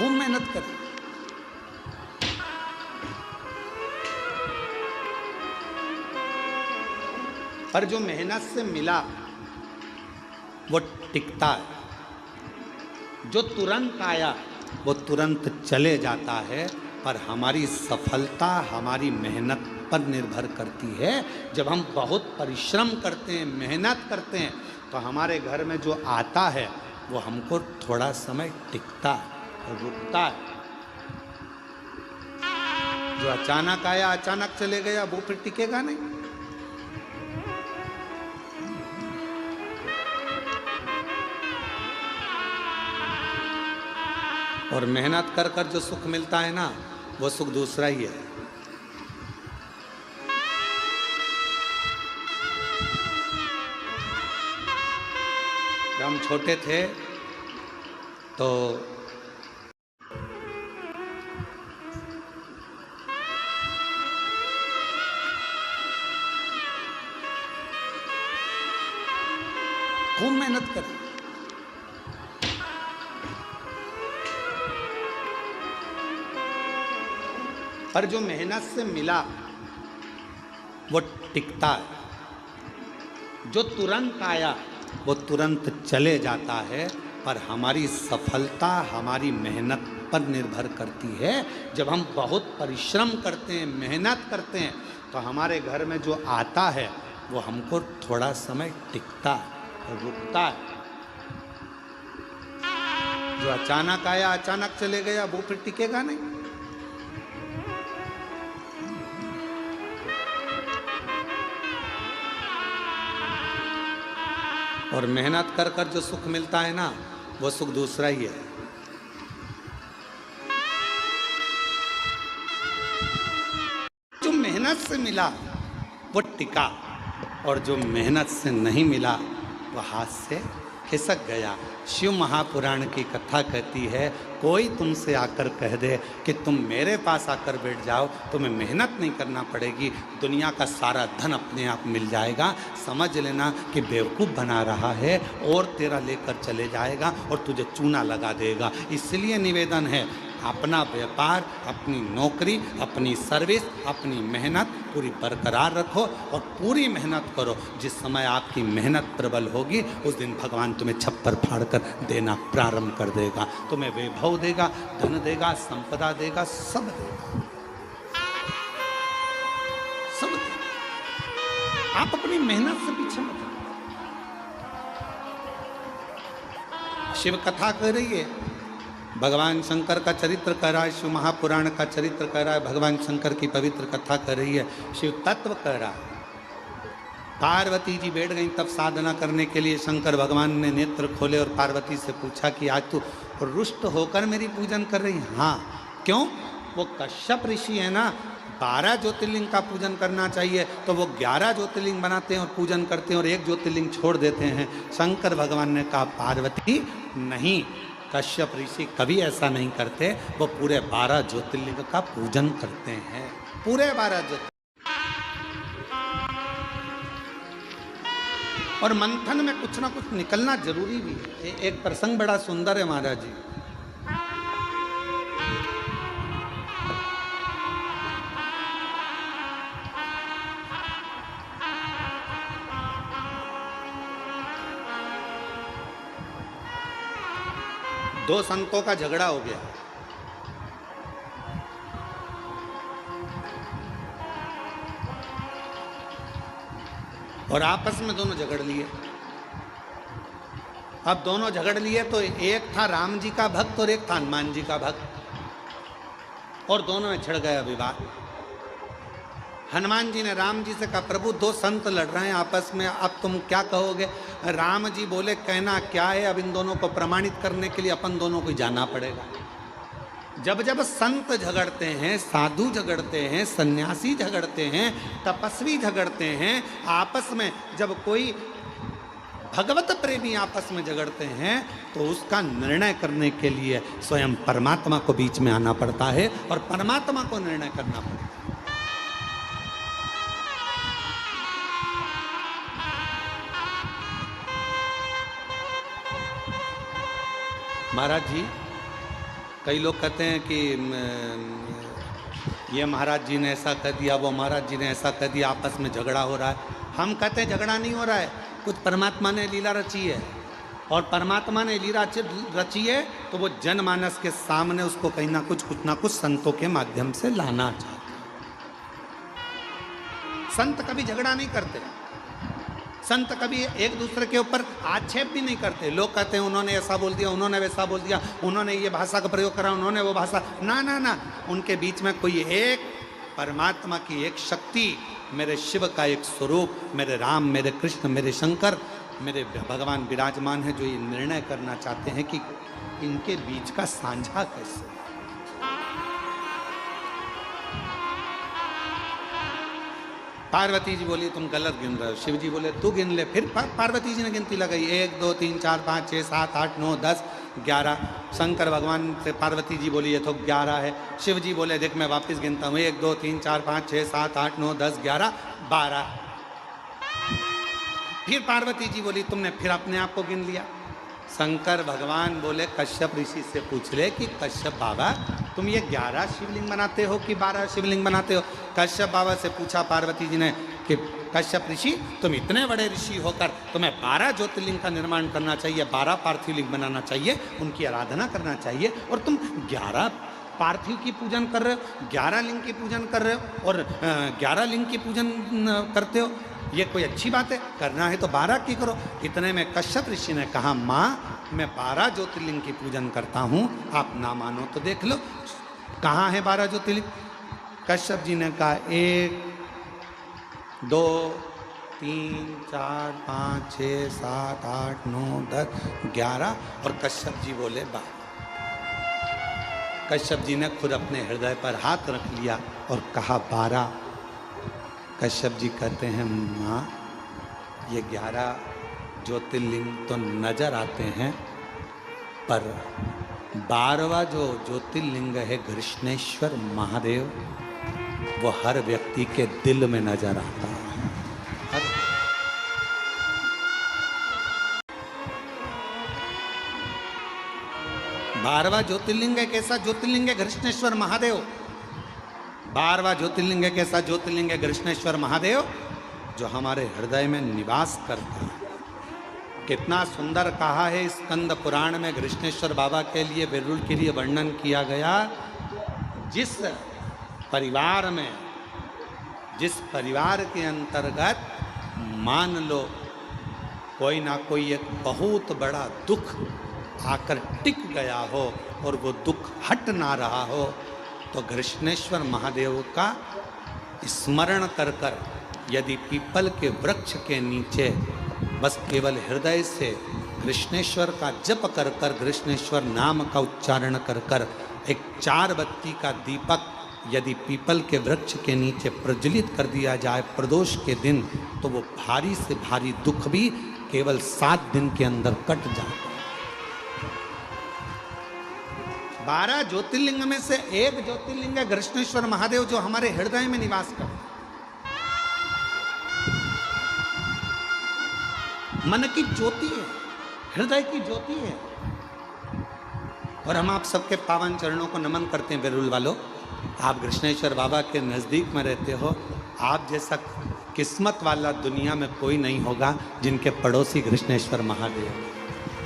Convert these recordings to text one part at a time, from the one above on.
खूब मेहनत करी। पर जो मेहनत से मिला वो टिकता है, जो तुरंत आया वो तुरंत चले जाता है। पर हमारी सफलता हमारी मेहनत पर निर्भर करती है। जब हम बहुत परिश्रम करते हैं, मेहनत करते हैं, तो हमारे घर में जो आता है वो हमको थोड़ा समय टिकता है, रुकता है। जो अचानक आया अचानक चले गया वो फिर टिकेगा नहीं। और मेहनत कर कर जो सुख मिलता है ना, वो सुख दूसरा ही है। जब हम छोटे थे तो खूब मेहनत करी। पर जो मेहनत से मिला वो टिकता है, जो तुरंत आया वो तुरंत चले जाता है। पर हमारी सफलता हमारी मेहनत पर निर्भर करती है। जब हम बहुत परिश्रम करते हैं, मेहनत करते हैं, तो हमारे घर में जो आता है वो हमको थोड़ा समय टिकता है, रुकता है। जो अचानक आया अचानक चले गया वो फिर टिकेगा नहीं। और मेहनत कर कर जो सुख मिलता है ना, वो सुख दूसरा ही है। जो मेहनत से मिला वो टिका, और जो मेहनत से नहीं मिला वो हाथ से खिसक गया। शिव महापुराण की कथा कहती है, कोई तुमसे आकर कह दे कि तुम मेरे पास आकर बैठ जाओ, तुम्हें मेहनत नहीं करना पड़ेगी, दुनिया का सारा धन अपने आप मिल जाएगा, समझ लेना कि बेवकूफ़ बना रहा है और तेरा लेकर चले जाएगा और तुझे चूना लगा देगा। इसलिए निवेदन है, अपना व्यापार, अपनी नौकरी, अपनी सर्विस, अपनी मेहनत पूरी बरकरार रखो और पूरी मेहनत करो। जिस समय आपकी मेहनत प्रबल होगी उस दिन भगवान तुम्हें छप्पर फाड़ कर देना प्रारंभ कर देगा। तुम्हें वैभव देगा, धन देगा, संपदा देगा, सब देगा, सब देगा। आप अपनी मेहनत से पीछे मत जाओ। शिव कथा कह रही है, भगवान शंकर का चरित्र कह रहा है, शिव महापुराण का चरित्र कह रहा है, भगवान शंकर की पवित्र कथा कर रही है, शिव तत्व कह रहा है। पार्वती जी बैठ गई तब साधना करने के लिए। शंकर भगवान ने नेत्र खोले और पार्वती से पूछा कि आज तू रुष्ट होकर मेरी पूजन कर रही है? हाँ। क्यों? वो कश्यप ऋषि है ना, 12 ज्योतिर्लिंग का पूजन करना चाहिए, तो वो 11 ज्योतिर्लिंग बनाते हैं और पूजन करते हैं और एक ज्योतिर्लिंग छोड़ देते हैं। शंकर भगवान ने कहा, पार्वती नहीं, कश्यप ऋषि कभी ऐसा नहीं करते, वो पूरे 12 ज्योतिर्लिंग का पूजन करते हैं, पूरे 12 ज्योतिर्लिंग। और मंथन में कुछ ना कुछ निकलना जरूरी भी है। एक प्रसंग बड़ा सुंदर है महाराज जी। दो संतों का झगड़ा हो गया। और आपस में दोनों झगड़ लिए। अब दोनों झगड़ लिए तो एक था राम जी का भक्त और एक था हनुमान जी का भक्त, और दोनों में छिड़ गया विवाद। हनुमान जी ने राम जी से कहा, प्रभु दो संत लड़ रहे हैं आपस में, अब तुम क्या कहोगे? राम जी बोले, कहना क्या है, अब इन दोनों को प्रमाणित करने के लिए अपन दोनों को जाना पड़ेगा। जब जब संत झगड़ते हैं, साधु झगड़ते हैं, सन्यासी झगड़ते हैं, तपस्वी झगड़ते हैं, आपस में जब कोई भगवत प्रेमी आपस में झगड़ते हैं, तो उसका निर्णय करने के लिए स्वयं परमात्मा को बीच में आना पड़ता है और परमात्मा को निर्णय करना पड़ता है। महाराज जी, कई लोग कहते हैं कि ये महाराज जी ने ऐसा कर दिया, वो महाराज जी ने ऐसा कर दिया, आपस में झगड़ा हो रहा है। हम कहते हैं झगड़ा नहीं हो रहा है, कुछ परमात्मा ने लीला रची है, और परमात्मा ने लीला रची है तो वो जनमानस के सामने उसको कहीं ना कुछ संतों के माध्यम से लाना चाहते। संत कभी झगड़ा नहीं करते, संत कभी एक दूसरे के ऊपर आक्षेप भी नहीं करते। लोग कहते हैं उन्होंने ऐसा बोल दिया, उन्होंने वैसा बोल दिया, उन्होंने ये भाषा का प्रयोग करा, उन्होंने वो भाषा, ना ना ना, उनके बीच में कोई एक परमात्मा की एक शक्ति, मेरे शिव का एक स्वरूप, मेरे राम, मेरे कृष्ण, मेरे शंकर, मेरे भगवान विराजमान है, जो ये निर्णय करना चाहते हैं कि इनके बीच का साझा कैसे। पार्वती जी बोली तुम गलत गिन रहे हो, शिव जी बोले तू गिन ले। फिर पार्वती जी ने गिनती लगाई, 1 2 3 4 5 6 7 8 9 10 11। शंकर भगवान से पार्वती जी बोली ये तो 11 है। शिव जी बोले देख मैं वापस गिनता हूँ, 1 2 3 4 5 6 7 8 9 10 11 12। फिर पार्वती जी बोली तुमने फिर अपने आप को गिन लिया। शंकर भगवान बोले कश्यप ऋषि से पूछ ले कि कश्यप बाबा तुम ये 11 शिवलिंग बनाते हो कि 12 शिवलिंग बनाते हो। कश्यप बाबा से पूछा पार्वती जी ने कि कश्यप ऋषि तुम इतने बड़े ऋषि होकर तुम्हें 12 ज्योतिर्लिंग का निर्माण करना चाहिए, 12 पार्थिव लिंग बनाना चाहिए, उनकी आराधना करना चाहिए, और तुम 11 पार्थिव की पूजन कर रहे हो, 11 लिंग की पूजन कर रहे हो, और 11 लिंग की पूजन करते हो, ये कोई अच्छी बात है? करना है तो 12 की करो। इतने में कश्यप ऋषि ने कहा माँ मैं 12 ज्योतिर्लिंग की पूजन करता हूँ, आप ना मानो तो देख लो कहाँ है 12 ज्योतिर्लिंग। कश्यप जी ने कहा 1 2 3 4 5 6 7 8 9 10 11, और कश्यप जी बोले 12। कश्यप जी ने खुद अपने हृदय पर हाथ रख लिया और कहा 12। कश्यप जी कहते हैं माँ ये 11 ज्योतिर्लिंग तो नजर आते हैं, पर 12वां जो ज्योतिर्लिंग है कृष्णेश्वर महादेव, वो हर व्यक्ति के दिल में नजर आता है। 12वां ज्योतिर्लिंग एक ऐसा ज्योतिर्लिंग है कृष्णेश्वर महादेव। 12वां ज्योतिर्लिंग एक ऐसा ज्योतिर्लिंग है कृष्णेश्वर महादेव जो हमारे हृदय में निवास करता है। कितना सुंदर कहा है स्कंद पुराण में कृष्णेश्वर बाबा के लिए, बिरुल के लिए वर्णन किया गया। जिस परिवार में, जिस परिवार के अंतर्गत मान लो कोई ना कोई एक बहुत बड़ा दुख आकर टिक गया हो और वो दुख हट ना रहा हो, तो कृष्णेश्वर महादेव का स्मरण कर कर यदि पीपल के वृक्ष के नीचे बस केवल हृदय से कृष्णेश्वर का जप कर कर, कृष्णेश्वर नाम का उच्चारण कर कर, एक 4 बत्ती का दीपक यदि पीपल के वृक्ष के नीचे प्रज्वलित कर दिया जाए प्रदोष के दिन, तो वो भारी से भारी दुख भी केवल 7 दिन के अंदर कट जाता है। 12 ज्योतिर्लिंग में से एक ज्योतिर्लिंग है कृष्णेश्वर महादेव जो हमारे हृदय में निवास करते हैं। मन की ज्योति है, हृदय की ज्योति है। और हम आप सबके पावन चरणों को नमन करते हैं। बिरुल वालों, आप कृष्णेश्वर बाबा के नज़दीक में रहते हो। आप जैसा किस्मत वाला दुनिया में कोई नहीं होगा जिनके पड़ोसी कृष्णेश्वर महादेव।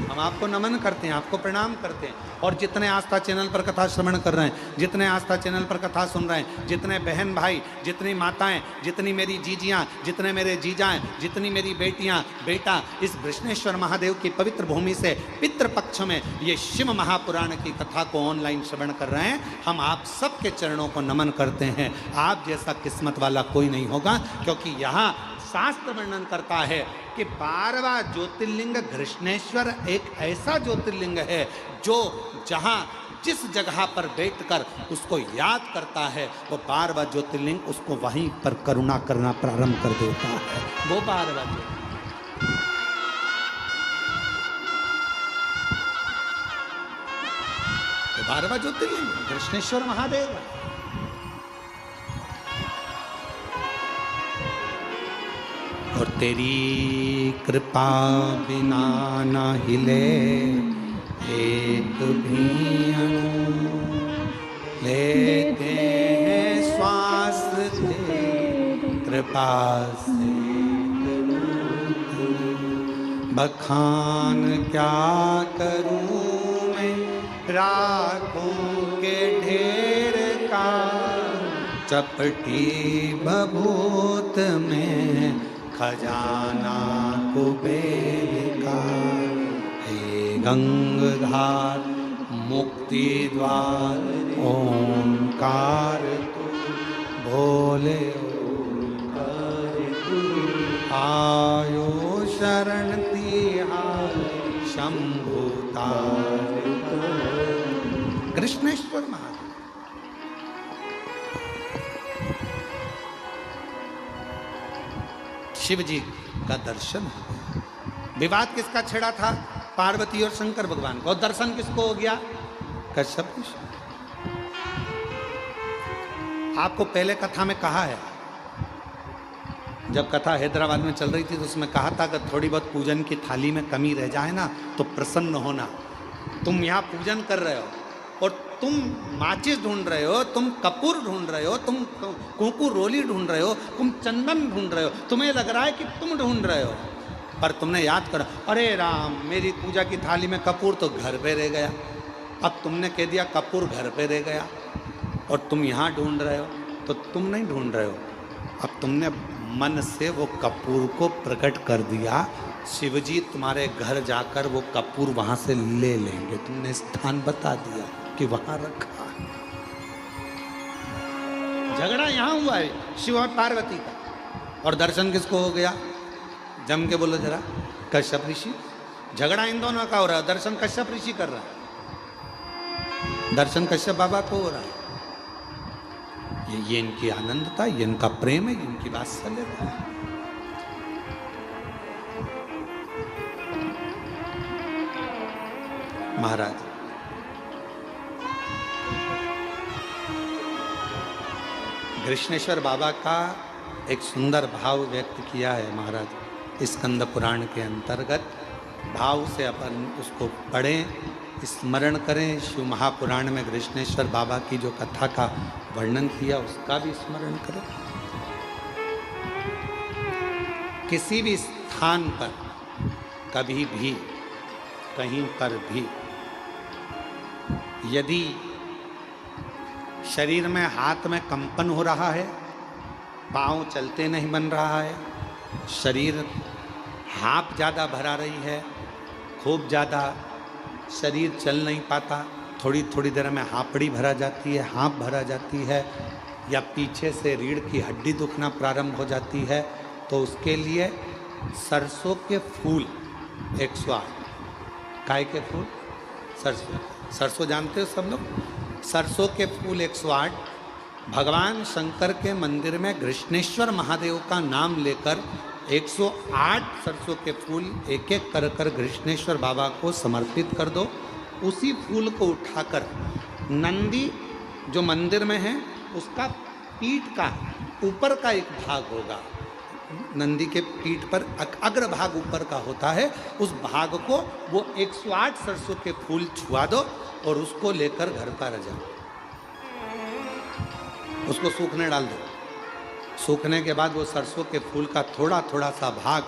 हम आपको नमन करते हैं, आपको प्रणाम करते हैं। और जितने आस्था चैनल पर कथा श्रवण कर रहे हैं, जितने आस्था चैनल पर कथा सुन रहे हैं, जितने बहन भाई, जितनी माताएं, जितनी मेरी जीजियां, जितने मेरे जीजाएं, जितनी मेरी बेटियां, बेटा, इस कृष्णेश्वर महादेव की पवित्र भूमि से पितृपक्ष में ये शिव महापुराण की कथा को ऑनलाइन श्रवण कर रहे हैं, हम आप सबके चरणों को नमन करते हैं। आप जैसा किस्मत वाला कोई नहीं होगा, क्योंकि यहाँ शास्त्र वर्णन करता है कि 12वां ज्योतिर्लिंग कृष्णेश्वर एक ऐसा ज्योतिर्लिंग है जो जहाँ जिस जगह पर बैठकर उसको याद करता है, वो 12वां ज्योतिर्लिंग उसको वहीं पर करुणा करना प्रारंभ कर देता है। वो 12वां ज्योतिर्लिंग कृष्णेश्वर महादेव। और तेरी कृपा बिना न हिले एक भी अणु लेते हैं श्वास तेरी कृपा से। बखान क्या करूं मैं राखों के ढेर का, चपटी बभूत में खजाना कुबेर का। हे गंगाधार मुक्ति द्वार ओंकार तू, भोले ओंकार तू। आयो शरण तिहार शंभुतार। कृष्णेश्वर महाराज शिव जी का दर्शन हो गया। विवाद किसका छिड़ा था? पार्वती और शंकर भगवान का। और दर्शन किसको हो गया? कश्यप ऋषि। आपको पहले कथा में कहा है, जब कथा हैदराबाद में चल रही थी तो उसमें कहा था कि थोड़ी बहुत पूजन की थाली में कमी रह जाए ना तो प्रसन्न होना। तुम यहाँ पूजन कर रहे हो और तुम माचिस ढूंढ रहे हो, तुम कपूर ढूंढ रहे हो, तुम कुंकू रोली ढूंढ रहे हो, तुम चंदन ढूंढ रहे हो, तुम्हें लग रहा है कि तुम ढूंढ रहे हो, पर तुमने याद करा, अरे राम मेरी पूजा की थाली में कपूर तो घर पे रह गया। अब तुमने कह दिया कपूर घर पे रह गया और तुम यहाँ ढूंढ रहे हो, तो तुम नहीं ढूंढ रहे हो, अब तुमने मन से वो कपूर को प्रकट कर दिया। शिवजी तुम्हारे घर जाकर वो कपूर वहां से ले लेंगे। तुमने स्थान बता दिया कि वहां रखा। झगड़ा यहां हुआ है शिव और पार्वती का, और दर्शन किसको हो गया? जम के बोलो जरा, कश्यप ऋषि। झगड़ा इन दोनों का हो रहा है, दर्शन कश्यप ऋषि कर रहा है, दर्शन कश्यप बाबा को हो रहा है। ये इनकी आनंदता, ये इनका प्रेम है, इनकी वात्सल्यता है। महाराज कृष्णेश्वर बाबा का एक सुंदर भाव व्यक्त किया है महाराज स्कंद पुराण के अंतर्गत। भाव से अपन उसको पढ़ें, स्मरण करें। शिव महापुराण में कृष्णेश्वर बाबा की जो कथा का वर्णन किया उसका भी स्मरण करें। किसी भी स्थान पर कभी भी कहीं पर भी यदि शरीर में हाथ में कंपन हो रहा है, पाँव चलते नहीं बन रहा है, शरीर हाँप ज़्यादा भरा रही है, खूब ज़्यादा शरीर चल नहीं पाता, थोड़ी थोड़ी देर में हाँपड़ी भरा जाती है, हाँप भरा जाती है, या पीछे से रीढ़ की हड्डी दुखना प्रारंभ हो जाती है, तो उसके लिए सरसों के फूल 108। काय के फूल? सरसों। सरसों जानते हो सब लोग? सरसों के फूल 108 भगवान शंकर के मंदिर में कृष्णेश्वर महादेव का नाम लेकर 108 सरसों के फूल एक एक कर कर कृष्णेश्वर बाबा को समर्पित कर दो। उसी फूल को उठाकर नंदी जो मंदिर में है उसका पीठ का ऊपर का एक भाग होगा, नंदी के पीठ पर अग्र भाग ऊपर का होता है, उस भाग को वो 108 सरसों के फूल छुआ दो और उसको लेकर घर पर आ जाओ, उसको सूखने डाल दो। सूखने के बाद वो सरसों के फूल का थोड़ा थोड़ा सा भाग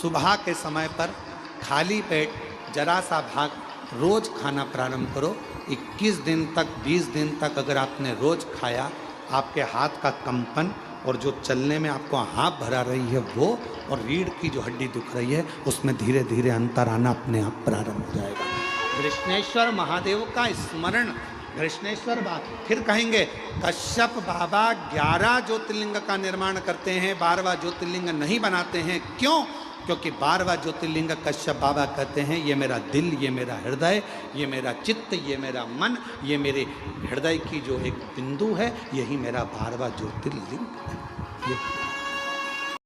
सुबह के समय पर खाली पेट जरा सा भाग रोज खाना प्रारंभ करो। 21 दिन तक 20 दिन तक अगर आपने रोज खाया, आपके हाथ का कंपन और जो चलने में आपको हाँप भरा रही है वो, और रीढ़ की जो हड्डी दुख रही है उसमें धीरे धीरे अंतर आना अपने आप प्रारंभ हो जाएगा। कृष्णेश्वर महादेव का स्मरण, कृष्णेश्वर बाबा फिर कहेंगे कश्यप बाबा 11 ज्योतिर्लिंग का निर्माण करते हैं, 12वां ज्योतिर्लिंग नहीं बनाते हैं। क्यों? क्योंकि 12वां ज्योतिर्लिंग कश्यप बाबा कहते हैं ये मेरा दिल, ये मेरा हृदय, ये मेरा चित्त, ये मेरा मन, ये मेरे हृदय की जो एक बिंदु है, यही मेरा 12वां ज्योतिर्लिंग है।